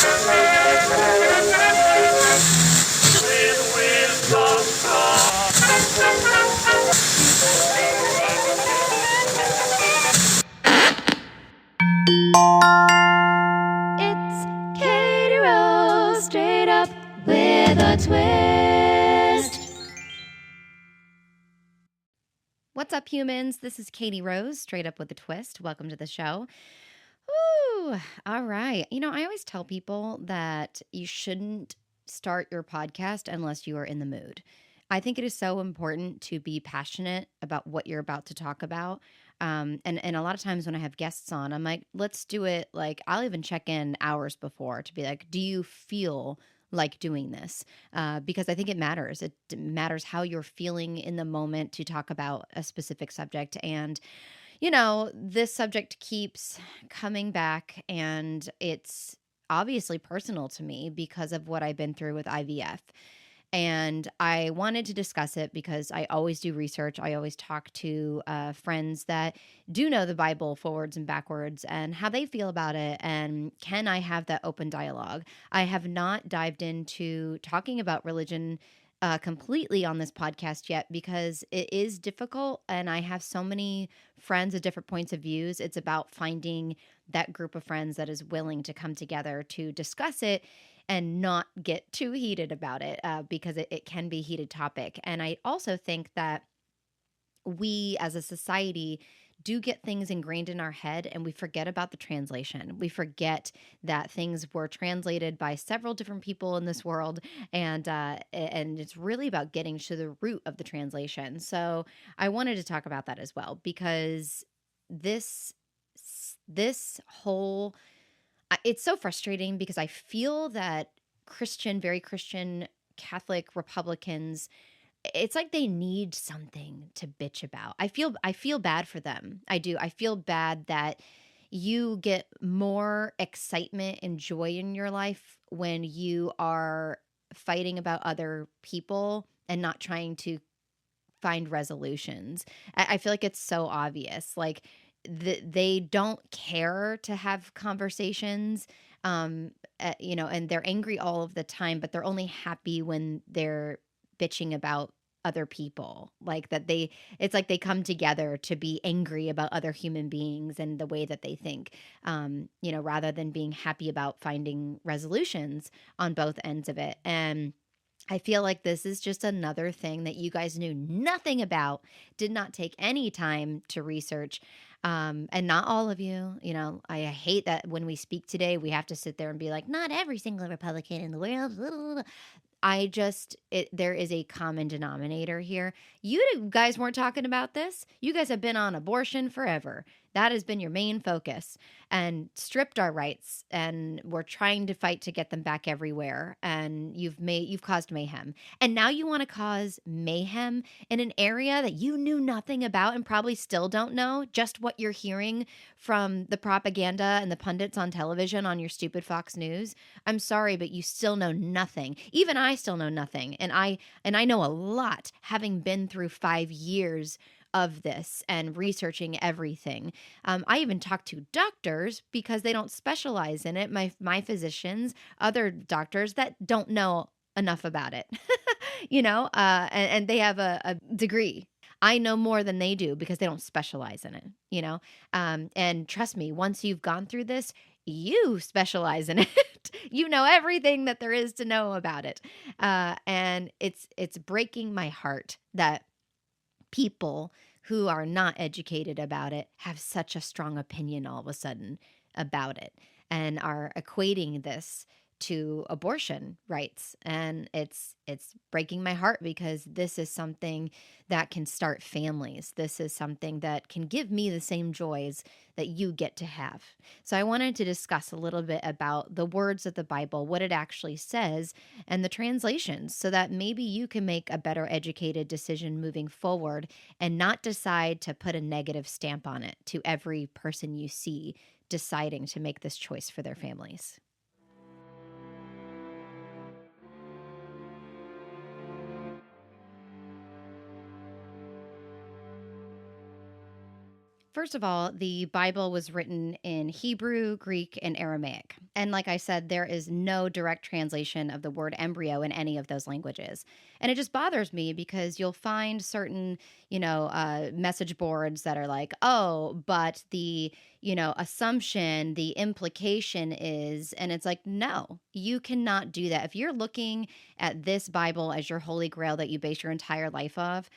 It's Katie Rose, straight up with a twist. What's up, humans? This is Katie Rose, straight up with a twist. Welcome to the show. Woo! All right. I always tell people that you shouldn't start your podcast unless you are in the mood. I think it is so important to be passionate about what you're about to talk about. And a lot of times when I have guests on, I'm like, let's do it. Like, I'll even check in hours before to be like, do you feel like doing this? Because I think it matters. It matters how you're feeling in the moment to talk about a specific subject. And this subject keeps coming back, and it's obviously personal to me because of what I've been through with IVF. And I wanted to discuss it because I always do research. I always talk to friends that do know the Bible forwards and backwards and how they feel about it. And can I have that open dialogue? I have not dived into talking about religion completely on this podcast yet because it is difficult, and I have so many friends with different points of views. It's about finding that group of friends that is willing to come together to discuss it and not get too heated about it, because it can be a heated topic. And I also think that we as a society do get things ingrained in our head, and we forget about the translation. We forget that things were translated by several different people in this world, and it's really about getting to the root of the translation. So I wanted to talk about that as well, because this whole it's so frustrating, because I feel that very Christian Catholic Republicans, it's like they need something to bitch about. I feel bad for them. I do. I feel bad that you get more excitement and joy in your life when you are fighting about other people and not trying to find resolutions. I feel like it's so obvious. Like they don't care to have conversations, and they're angry all of the time, but they're only happy when they're bitching about other people. Like it's like they come together to be angry about other human beings and the way that they think, rather than being happy about finding resolutions on both ends of it. And I feel like this is just another thing that you guys knew nothing about, did not take any time to research. And not all of you, I hate that when we speak today, we have to sit there and be like, not every single Republican in the world. There is a common denominator here. You guys weren't talking about this. You guys have been on abortion forever. That has been your main focus, and stripped our rights, and we're trying to fight to get them back everywhere. And you've caused mayhem. And now you want to cause mayhem in an area that you knew nothing about and probably still don't know, just what you're hearing from the propaganda and the pundits on television on your stupid Fox News. I'm sorry, but you still know nothing. Even I still know nothing. And I know a lot, having been through 5 years of this and researching everything. I even talk to doctors because they don't specialize in it. My physicians, other doctors that don't know enough about it, and they have a degree. I know more than they do because they don't specialize in it. And trust me, once you've gone through this, you specialize in it. You know everything that there is to know about it. And it's breaking my heart that people who are not educated about it have such a strong opinion all of a sudden about it, and are equating this to abortion rights. And it's breaking my heart, because this is something that can start families. This is something that can give me the same joys that you get to have. So I wanted to discuss a little bit about the words of the Bible, what it actually says, and the translations, so that maybe you can make a better educated decision moving forward, and not decide to put a negative stamp on it to every person you see deciding to make this choice for their families. First of all, the Bible was written in Hebrew, Greek, and Aramaic. And like I said, there is no direct translation of the word embryo in any of those languages. And it just bothers me because you'll find certain, message boards that are like, oh, but the, assumption, the implication is, and it's like, no, you cannot do that. If you're looking at this Bible as your holy grail that you base your entire life off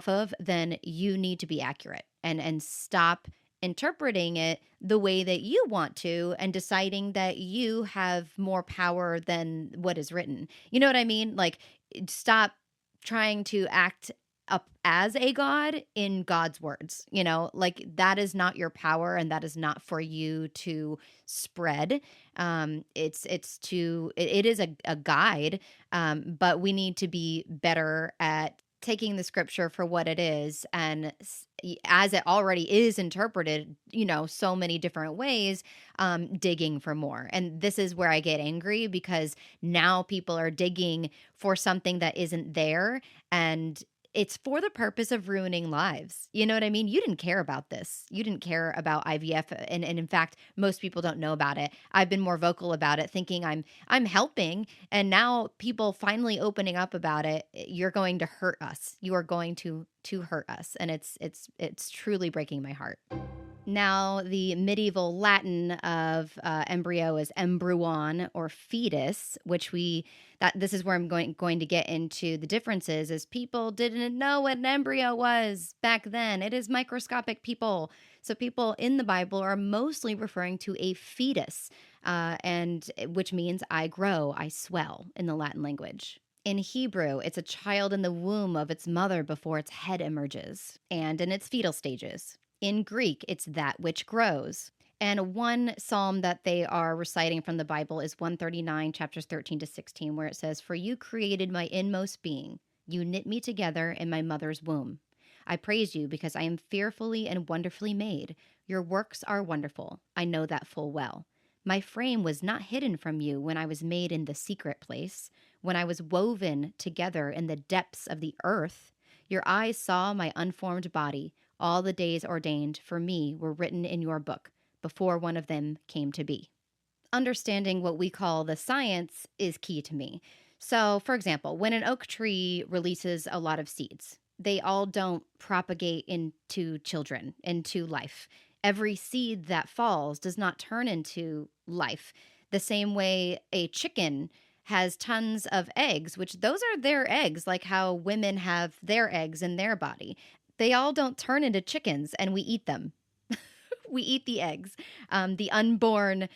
of, then you need to be accurate and stop interpreting it the way that you want to and deciding that you have more power than what is written. You know what I mean? Like, stop trying to act up as a god in God's words. Like, that is not your power, and that is not for you to spread. It is a guide, but we need to be better at taking the scripture for what it is, and as it already is interpreted, so many different ways, digging for more. And this is where I get angry, because now people are digging for something that isn't there, and it's for the purpose of ruining lives. You know what I mean? You didn't care about this. You didn't care about IVF, and in fact, most people don't know about it. I've been more vocal about it, thinking I'm helping, and now people finally opening up about it. You're going to hurt us. You are going to hurt us, and it's truly breaking my heart. Now, the medieval Latin of embryo is embryon, or fetus, this is where I'm going to get into the differences, is people didn't know what an embryo was back then. It is microscopic, people. So people in the Bible are mostly referring to a fetus, and which means I grow, I swell in the Latin language. In Hebrew, it's a child in the womb of its mother before its head emerges, and in its fetal stages. In Greek, it's that which grows. And one psalm that they are reciting from the Bible is 139, chapters 13 to 16, where it says, "For you created my inmost being. You knit me together in my mother's womb. I praise you because I am fearfully and wonderfully made. Your works are wonderful. I know that full well. My frame was not hidden from you when I was made in the secret place, when I was woven together in the depths of the earth. Your eyes saw my unformed body. All the days ordained for me were written in your book before one of them came to be." Understanding what we call the science is key to me. So, for example, when an oak tree releases a lot of seeds, they all don't propagate into children, into life. Every seed that falls does not turn into life. The same way a chicken has tons of eggs, which those are their eggs, like how women have their eggs in their body. They all don't turn into chickens, and we eat them. We eat the eggs, the unborn,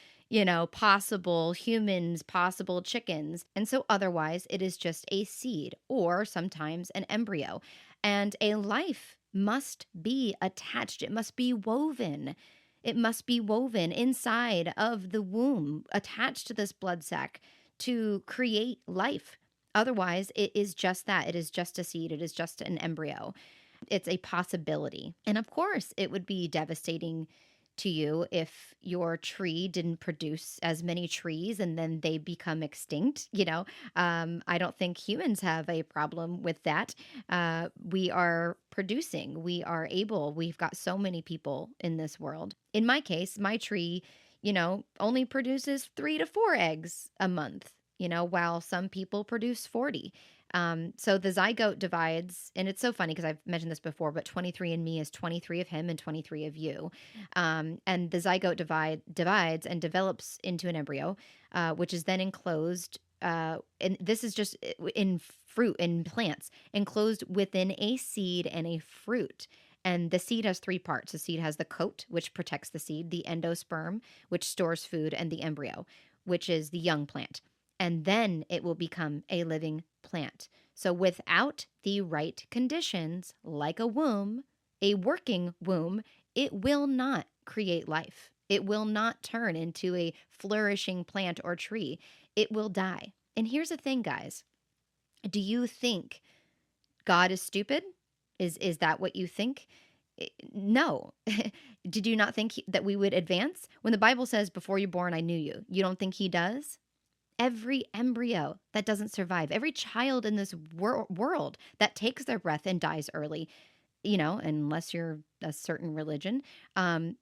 possible humans, possible chickens. And so otherwise, it is just a seed, or sometimes an embryo. And a life must be attached. It must be woven. It must be woven inside of the womb, attached to this blood sac to create life. Otherwise, it is just that. It is just a seed. It is just an embryo. It's a possibility. And of course, it would be devastating to you if your tree didn't produce as many trees and then they become extinct. I don't think humans have a problem with that. We are producing, we've got so many people in this world. In my case, my tree, only produces 3 to 4 eggs a month, while some people produce 40. So the zygote divides, and it's so funny because I've mentioned this before, but 23andMe is 23 of him and 23 of you. And the zygote divides and develops into an embryo, which is then enclosed. And this is just in fruit, in plants, enclosed within a seed and a fruit. And the seed has 3 parts. The seed has the coat, which protects the seed, the endosperm, which stores food, and the embryo, which is the young plant. And then it will become a living plant. So without the right conditions, like a womb, a working womb, it will not create life. It will not turn into a flourishing plant or tree. It will die. And here's the thing, guys. Do you think God is stupid? Is that what you think? No. Did you not think that we would advance? When the Bible says, "Before you're born, I knew you," you don't think he does? Every embryo that doesn't survive, every child in this world that takes their breath and dies early, unless you're a certain religion, um,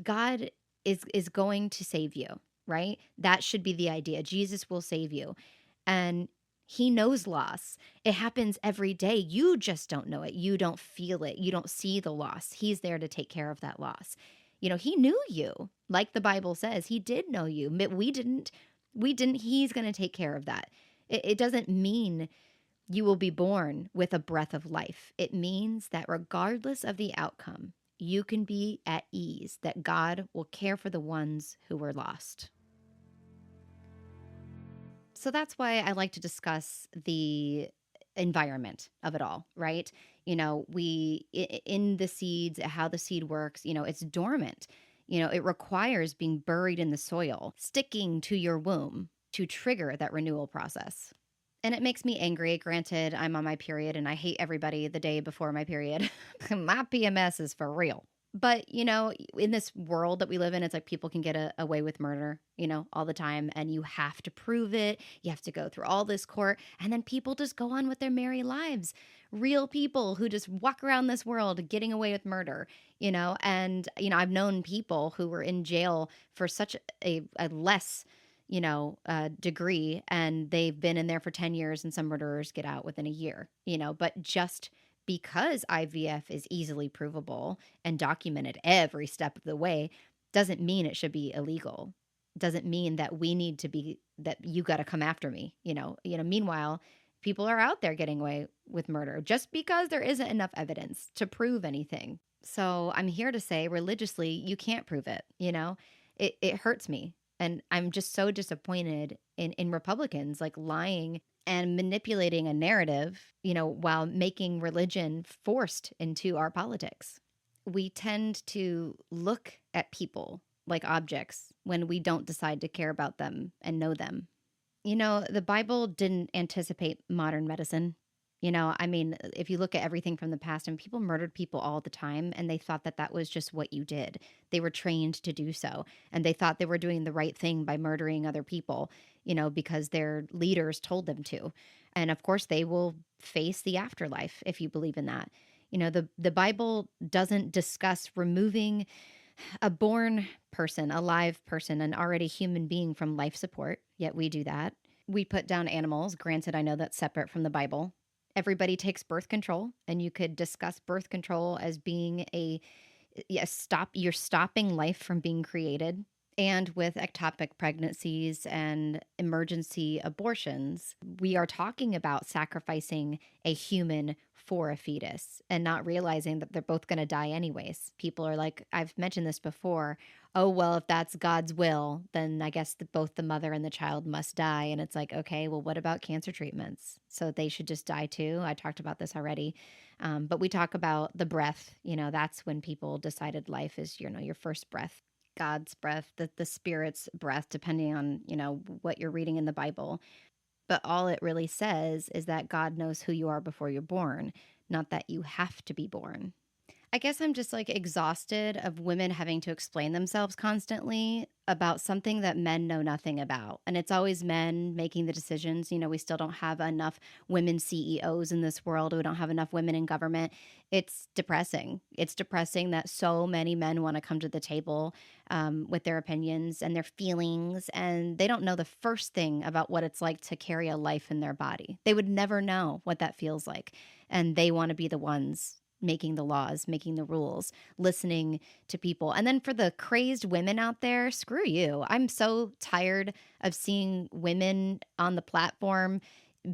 God is going to save you, right? That should be the idea. Jesus will save you. And he knows loss. It happens every day. You just don't know it. You don't feel it. You don't see the loss. He's there to take care of that loss. He knew you. Like the Bible says, he did know you. We didn't. We didn't. He's going to take care of that. It doesn't mean you will be born with a breath of life. It means that regardless of the outcome, you can be at ease, that God will care for the ones who were lost. So that's why I like to discuss the environment of it all, right? In the seeds, how the seed works, it's dormant. It requires being buried in the soil, sticking to your womb to trigger that renewal process. And it makes me angry. Granted, I'm on my period and I hate everybody the day before my period. My PMS is for real. But, in this world that we live in, it's like people can get away with murder, all the time. And you have to prove it. You have to go through all this court. And then people just go on with their merry lives. Real people who just walk around this world getting away with murder, And, I've known people who were in jail for such a less degree, and they've been in there for 10 years, and some murderers get out within a year, but just because IVF is easily provable and documented every step of the way doesn't mean it should be illegal. Doesn't mean that that you got to come after me, meanwhile, people are out there getting away with murder just because there isn't enough evidence to prove anything. So I'm here to say religiously, you can't prove it, it hurts me. And I'm just so disappointed in Republicans like lying and manipulating a narrative, while making religion forced into our politics. We tend to look at people like objects when we don't decide to care about them and know them. The Bible didn't anticipate modern medicine. If you look at everything from the past, and people murdered people all the time, and they thought that that was just what you did. They were trained to do so, and they thought they were doing the right thing by murdering other people, because their leaders told them to. And of course, they will face the afterlife if you believe in that. The Bible doesn't discuss removing a born person, a live person, an already human being from life support, yet we do that. We put down animals. Granted, I know that's separate from the Bible. Everybody takes birth control, and you could discuss birth control as being you're stopping life from being created. And with ectopic pregnancies and emergency abortions, we are talking about sacrificing a human for a fetus and not realizing that they're both going to die anyways. People are like, I've mentioned this before. Oh, well, if that's God's will, then I guess both the mother and the child must die. And it's like, okay, well, what about cancer treatments? So they should just die too. I talked about this already. But we talk about the breath. That's when people decided life is, your first breath. God's breath, the Spirit's breath, depending on, what you're reading in the Bible. But all it really says is that God knows who you are before you're born, not that you have to be born. I guess I'm just like exhausted of women having to explain themselves constantly about something that men know nothing about. And it's always men making the decisions. We still don't have enough women CEOs in this world. We don't have enough women in government. It's depressing. It's depressing that so many men want to come to the table with their opinions and their feelings, and they don't know the first thing about what it's like to carry a life in their body. They would never know what that feels like. And they want to be the ones making the laws, making the rules, listening to people. And then for the crazed women out there, screw you. I'm so tired of seeing women on the platform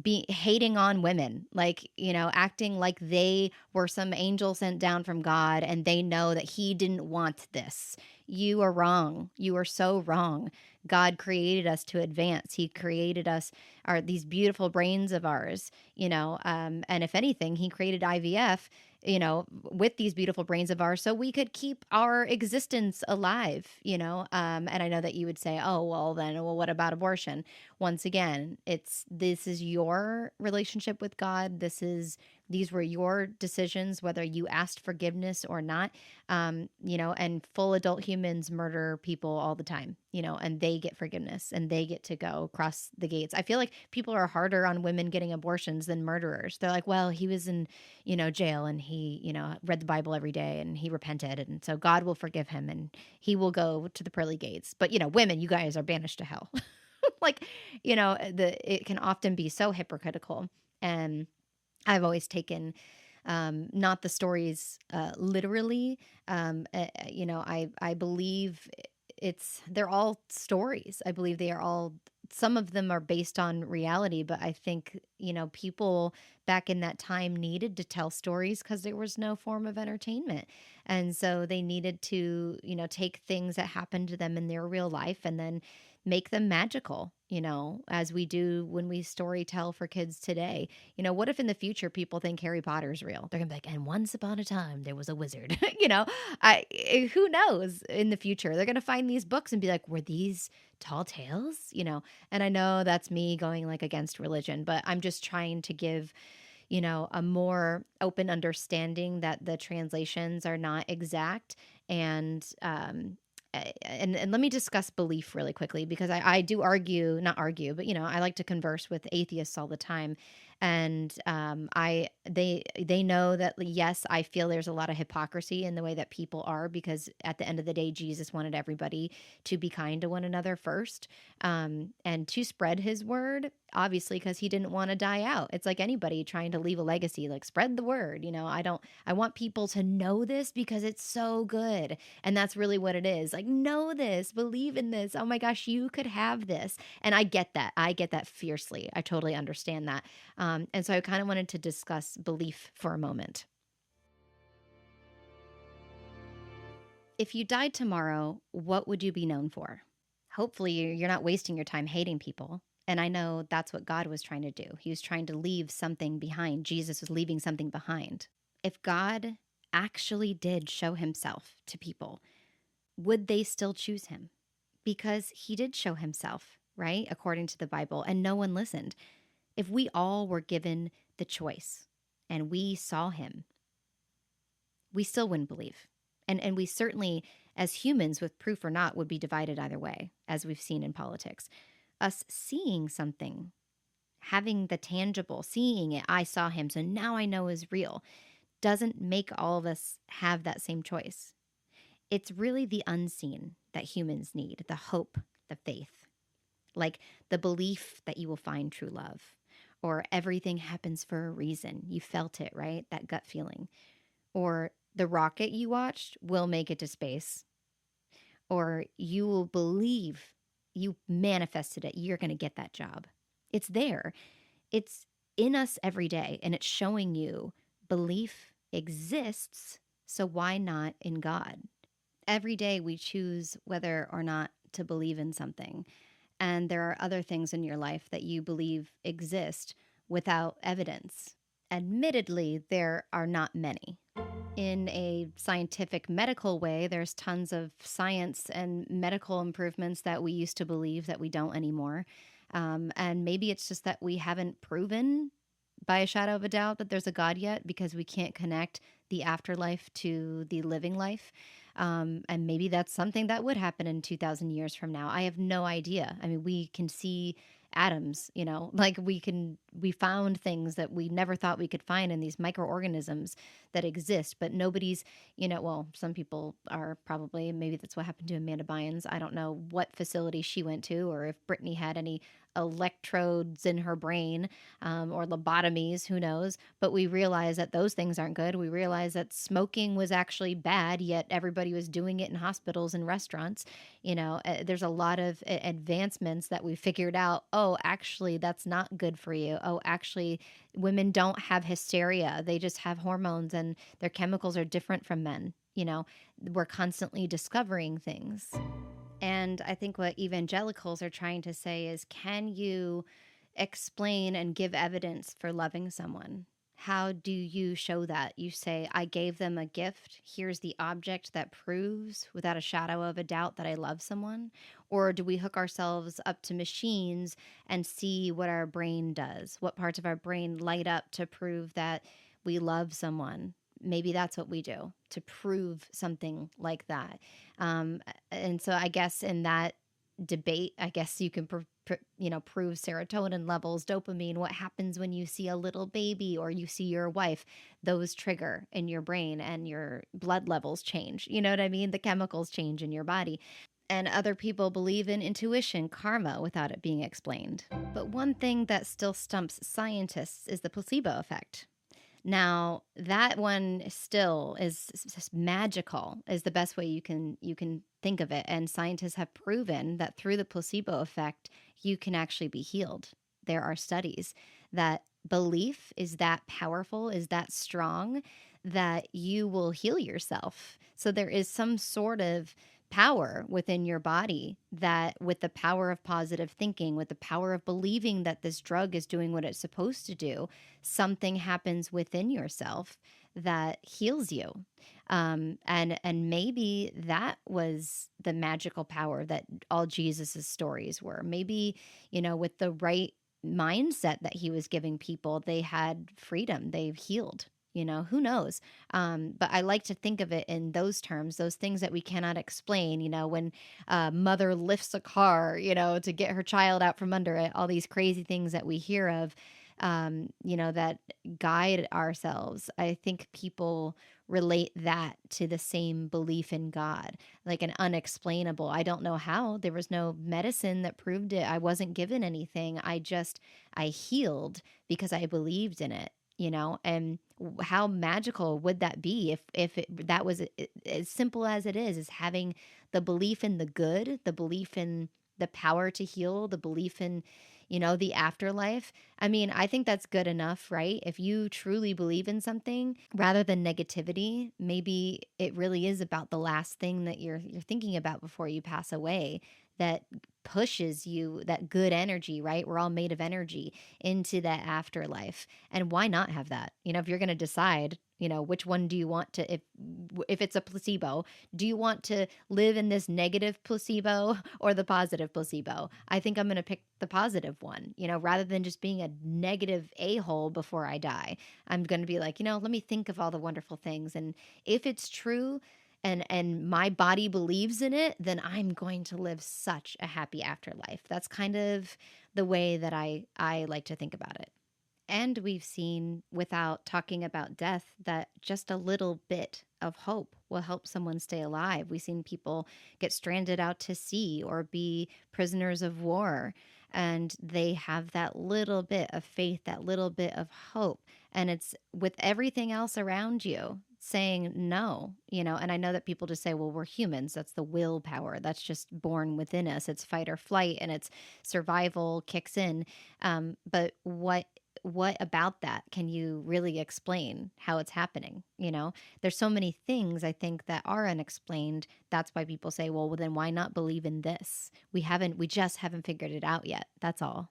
be hating on women, like, acting like they were some angel sent down from God and they know that he didn't want this. You are wrong. You are so wrong. God created us to advance. He created us, these beautiful brains of ours, and if anything, he created IVF, with these beautiful brains of ours so we could keep our existence alive, and I know that you would say, oh, well, what about abortion? Once again, this is your relationship with God. This is These were your decisions, whether you asked forgiveness or not. And full adult humans murder people all the time, and they get forgiveness and they get to go across the gates. I feel like people are harder on women getting abortions than murderers. They're like, well, he was in, jail, and he, read the Bible every day, and he repented. And so God will forgive him and he will go to the pearly gates. But, women, you guys are banished to hell. Like, it can often be so hypocritical. And I've always taken not the stories literally. I believe they're all stories. I believe they are all. Some of them are based on reality, but I think people back in that time needed to tell stories because there was no form of entertainment, and so they needed to take things that happened to them in their real life and then make them magical. As we do when we story tell for kids today. What if in the future people think Harry Potter's real? They're gonna be like, and once upon a time there was a wizard. Who knows in the future? They're gonna find these books and be like, were these tall tales? And I know that's me going like against religion, but I'm just trying to give a more open understanding that the translations are not exact. And let me discuss belief really quickly, because I do argue, not argue, but I like to converse with atheists all the time, and they know that, yes, I feel there's a lot of hypocrisy in the way that people are, because at the end of the day, Jesus wanted everybody to be kind to one another first, and to spread his word, obviously, because he didn't want to die out. It's like anybody trying to leave a legacy, like spread the word. I want people to know this because it's so good. And that's really what it is. Like, know this, believe in this. Oh my gosh, you could have this. And I get that. I get that fiercely. I totally understand that. And so I kind of wanted to discuss belief for a moment. If you died tomorrow, what would you be known for? Hopefully, you're not wasting your time hating people. And I know that's what God was trying to do. He was trying to leave something behind. Jesus was leaving something behind. If God actually did show himself to people, would they still choose him? Because he did show himself, right? According to the Bible, and no one listened. If we all were given the choice and we saw him, we still wouldn't believe. And we certainly, as humans, with proof or not, would be divided either way, as we've seen in politics. Us seeing something, having the tangible, seeing it, I saw him, so now I know is real, doesn't make all of us have that same choice. It's really the unseen that humans need, the hope, the faith, like the belief that you will find true love, or everything happens for a reason. You felt it, right? That gut feeling. Or the rocket you watched will make it to space, or you will believe you manifested it. You're going to get that job. It's there. It's in us every day, and it's showing you belief exists. So why not in God? Every day we choose whether or not to believe in something. And there are other things in your life that you believe exist without evidence. Admittedly, there are not many. In a scientific medical way, there's tons of science and medical improvements that we used to believe that we don't anymore. And maybe it's just that we haven't proven by a shadow of a doubt that there's a God yet, because we can't connect the afterlife to the living life. And maybe that's something that would happen in 2,000 years from now. I have no idea. I mean, we can see atoms, like we found things that we never thought we could find in these microorganisms that exist, but nobody's, well, some people are probably, maybe that's what happened to Amanda Bynes. I don't know what facility she went to, or if Brittany had any electrodes in her brain, or lobotomies, who knows? But we realize that those things aren't good. We realize that smoking was actually bad, yet everybody was doing it in hospitals and restaurants. There's a lot of advancements that we figured out. Oh, actually, that's not good for you. Oh, actually, women don't have hysteria. They just have hormones, and their chemicals are different from men. We're constantly discovering things. And I think what evangelicals are trying to say is, can you explain and give evidence for loving someone? How do you show that? You say, I gave them a gift. Here's the object that proves without a shadow of a doubt that I love someone. Or do we hook ourselves up to machines and see what our brain does? What parts of our brain light up to prove that we love someone. Maybe that's what we do to prove something like that. Um, and so I guess in that debate, I guess you can prove serotonin levels, dopamine, what happens when you see a little baby or you see your wife, those trigger in your brain and your blood levels change. You know what I mean? The chemicals change in your body. And other people believe in intuition, karma, without it being explained. But one thing that still stumps scientists is the placebo effect. Now, that one still is magical, is the best way you can think of it. And scientists have proven that through the placebo effect, you can actually be healed. There are studies that belief is that powerful, is that strong, that you will heal yourself. So there is some sort of power within your body that, with the power of positive thinking, with the power of believing that this drug is doing what it's supposed to do, something happens within yourself that heals you. And maybe that was the magical power that all Jesus's stories were. Maybe, with the right mindset that he was giving people, they had freedom, they've healed. Who knows? But I like to think of it in those terms, those things that we cannot explain. When a mother lifts a car, to get her child out from under it, all these crazy things that we hear of, that guide ourselves. I think people relate that to the same belief in God, like an unexplainable. I don't know how. There was no medicine that proved it. I wasn't given anything. I healed because I believed in it. And how magical would that be that was as simple as it is having the belief in the good, the belief in the power to heal, the belief in, the afterlife. I mean, I think that's good enough, right? If you truly believe in something rather than negativity, maybe it really is about the last thing that you're thinking about before you pass away, that pushes you, that good energy, right? We're all made of energy, into that afterlife. And why not have that? If you're going to decide, which one do you want to, if it's a placebo, do you want to live in this negative placebo or the positive placebo? I think I'm going to pick the positive one, rather than just being a negative a-hole before I die. I'm going to be like, let me think of all the wonderful things. And if it's true, and my body believes in it, then I'm going to live such a happy afterlife. That's kind of the way that I like to think about it. And we've seen, without talking about death, that just a little bit of hope will help someone stay alive. We've seen people get stranded out to sea or be prisoners of war, and they have that little bit of faith, that little bit of hope. And it's with everything else around you saying no, and I know that people just say, well, we're humans. That's the willpower. That's just born within us. It's fight or flight, and it's survival kicks in. But what about that can you really explain how it's happening? There's so many things I think that are unexplained. That's why people say, well, then why not believe in this? We just haven't figured it out yet. That's all.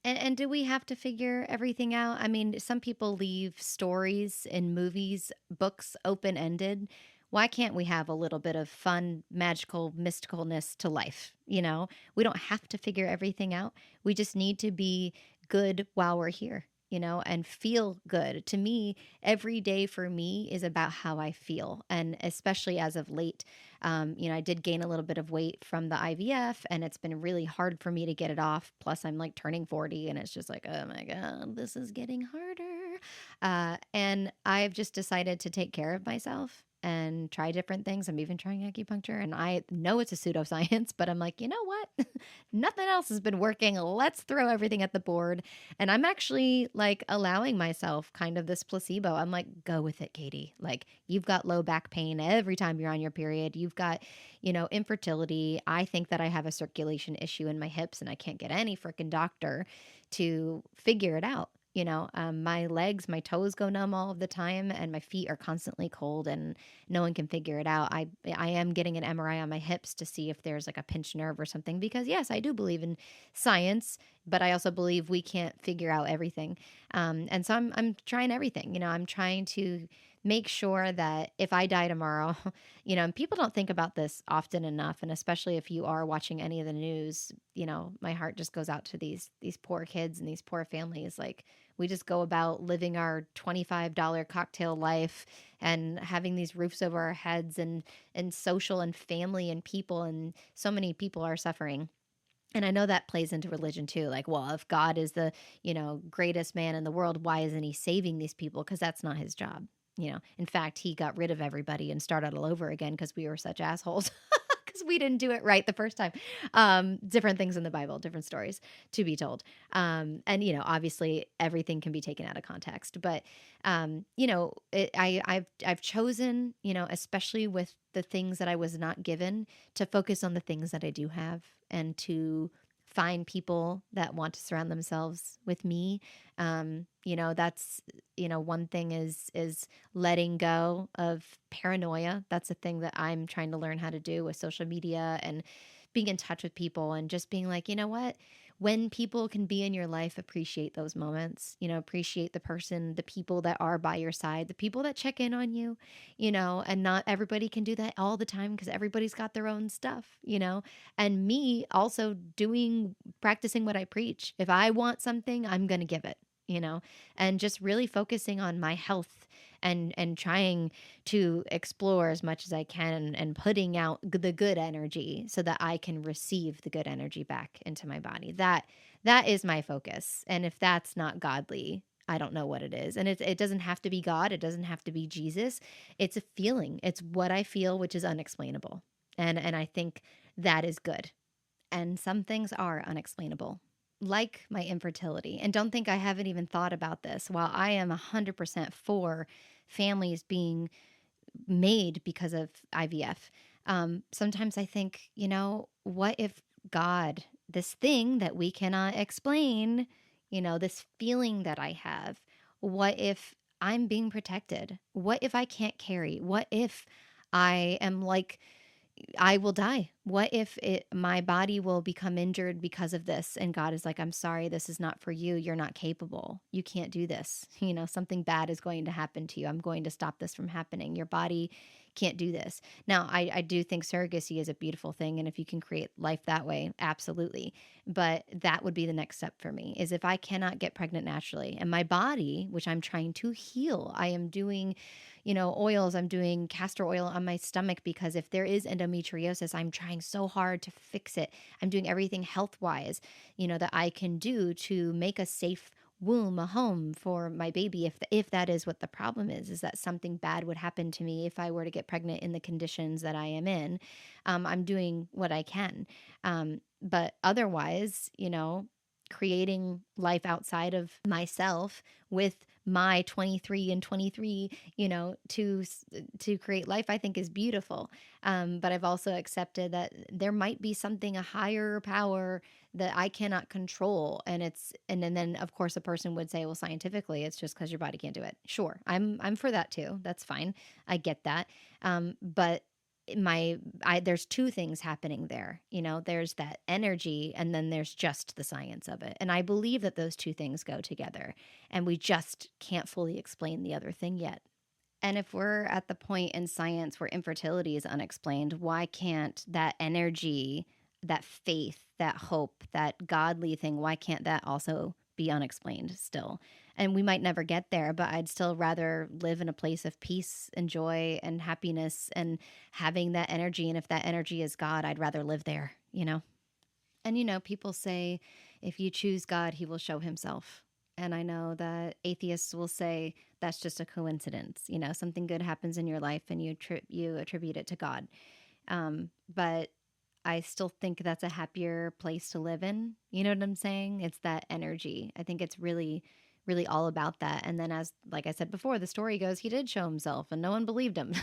And do we have to figure everything out? I mean, some people leave stories in movies, books open ended. Why can't we have a little bit of fun, magical, mysticalness to life? We don't have to figure everything out. We just need to be good while we're here, and feel good. To me, every day for me is about how I feel. And especially as of late, I did gain a little bit of weight from the IVF, and it's been really hard for me to get it off. Plus, I'm like turning 40, and it's just like, oh my God, this is getting harder. And I've just decided to take care of myself and try different things. I'm even trying acupuncture, and I know it's a pseudoscience, but I'm like, you know what? Nothing else has been working. Let's throw everything at the board. And I'm actually like allowing myself kind of this placebo. I'm like, go with it, Katie. Like, you've got low back pain every time you're on your period. You've got, infertility. I think that I have a circulation issue in my hips, and I can't get any freaking doctor to figure it out. My legs, my toes go numb all of the time, and my feet are constantly cold, and no one can figure it out. I am getting an MRI on my hips to see if there's like a pinched nerve or something, because yes, I do believe in science, but I also believe we can't figure out everything. And so I'm trying everything. I'm trying to make sure that if I die tomorrow, and people don't think about this often enough, and especially if you are watching any of the news, my heart just goes out to these poor kids and these poor families. Like, we just go about living our $25 cocktail life and having these roofs over our heads and social and family and people, and so many people are suffering. And I know that plays into religion too. Like, well, if God is the, greatest man in the world, why isn't he saving these people? Because that's not his job. In fact, he got rid of everybody and started all over again because we were such assholes. Because we didn't do it right the first time. Different things in the Bible, different stories to be told. And obviously everything can be taken out of context. But I've chosen, especially with the things that I was not given, to focus on the things that I do have and to find people that want to surround themselves with me. That's, one thing is letting go of paranoia. That's a thing that I'm trying to learn how to do with social media and being in touch with people and just being like, you know what? When people can be in your life, appreciate those moments, appreciate the person, the people that are by your side, the people that check in on you, and not everybody can do that all the time because everybody's got their own stuff, and me also practicing what I preach. If I want something, I'm going to give it, and just really focusing on my health and trying to explore as much as I can and putting out the good energy so that I can receive the good energy back into my body. That is my focus. And if that's not godly, I don't know what it is. And it doesn't have to be God. It doesn't have to be Jesus. It's a feeling. It's what I feel, which is unexplainable. And I think that is good. And some things are unexplainable, like my infertility. And don't think I haven't even thought about this. While I am 100% for families being made because of IVF, sometimes I think, what if God, this thing that we cannot explain, this feeling that I have, what if I'm being protected? What if I can't carry? What if I am like, I will die? What if my body will become injured because of this? And God is like, I'm sorry, this is not for you. You're not capable. You can't do this. Something bad is going to happen to you. I'm going to stop this from happening. Your body can't do this. Now, I do think surrogacy is a beautiful thing. And if you can create life that way, absolutely. But that would be the next step for me, is if I cannot get pregnant naturally and my body, which I'm trying to heal, I am doing oils. I'm doing castor oil on my stomach because if there is endometriosis, I'm trying so hard to fix it. I'm doing everything health wise, that I can do to make a safe womb a home for my baby. If that is what the problem is that something bad would happen to me if I were to get pregnant in the conditions that I am in. I'm doing what I can. But otherwise, creating life outside of myself with my 23 and 23, to create life, I think is beautiful. But I've also accepted that there might be something, a higher power that I cannot control. And then of course a person would say, well, scientifically, it's just because your body can't do it. Sure. I'm for that too. That's fine. I get that. But there's two things happening there. There's that energy and then there's just the science of it. And I believe that those two things go together and we just can't fully explain the other thing yet. And if we're at the point in science where infertility is unexplained, why can't that energy, that faith, that hope, that godly thing, why can't that also be unexplained still? And we might never get there, but I'd still rather live in a place of peace and joy and happiness and having that energy. And if that energy is God, I'd rather live there. And, people say if you choose God, he will show himself. And I know that atheists will say that's just a coincidence. Something good happens in your life and you attribute it to God. But I still think that's a happier place to live in. You know what I'm saying? It's that energy. I think it's really, really all about that. And then, like I said before, the story goes, he did show himself and no one believed him.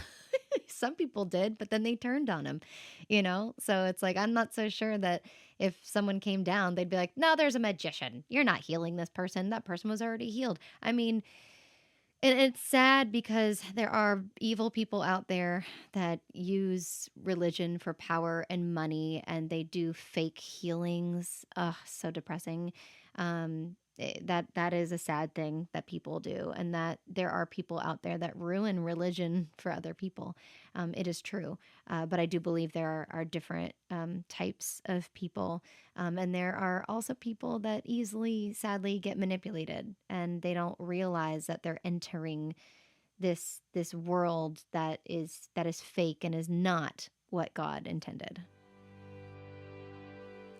Some people did, but then they turned on him. So it's like, I'm not so sure that if someone came down, they'd be like, no, there's a magician. You're not healing this person. That person was already healed. I mean, and it's sad because there are evil people out there that use religion for power and money, and they do fake healings. Ugh, so depressing. That is a sad thing that people do, and that there are people out there that ruin religion for other people. It is true, but I do believe there are different types of people, and there are also people that easily, sadly, get manipulated, and they don't realize that they're entering this world that is fake and is not what God intended.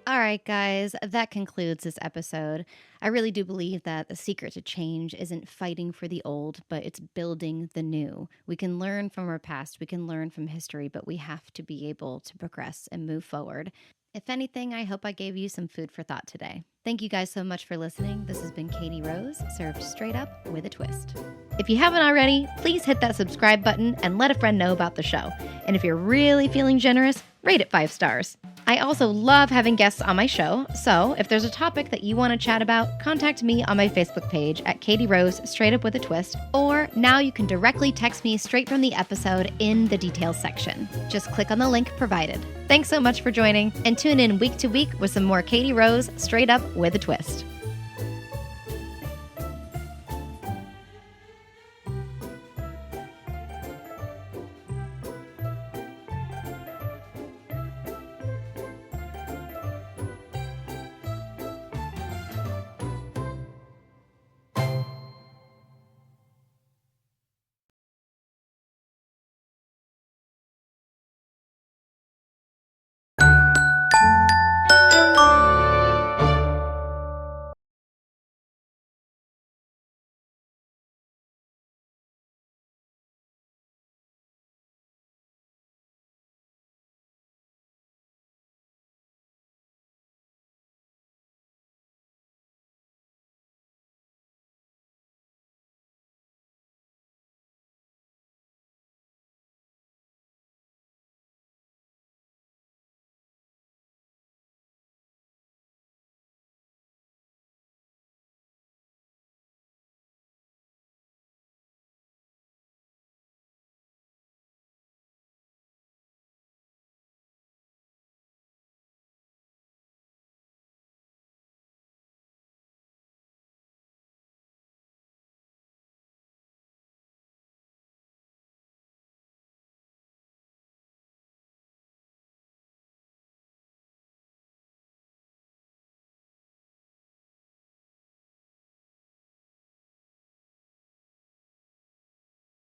All right, guys, that concludes this episode. I really do believe that the secret to change isn't fighting for the old, but it's building the new. We can learn from our past, we can learn from history, but we have to be able to progress and move forward. If anything, I hope I gave you some food for thought today. Thank you guys so much for listening. This has been Katie Rose, served straight up with a twist. If you haven't already, please hit that subscribe button and let a friend know about the show. And if you're really feeling generous, rate it 5 stars. I also love having guests on my show, so if there's a topic that you want to chat about, contact me on my Facebook page at Katie Rose, straight up with a twist, or now you can directly text me straight from the episode in the details section. Just click on the link provided. Thanks so much for joining, and tune in week to week with some more Katie Rose, straight up with a twist.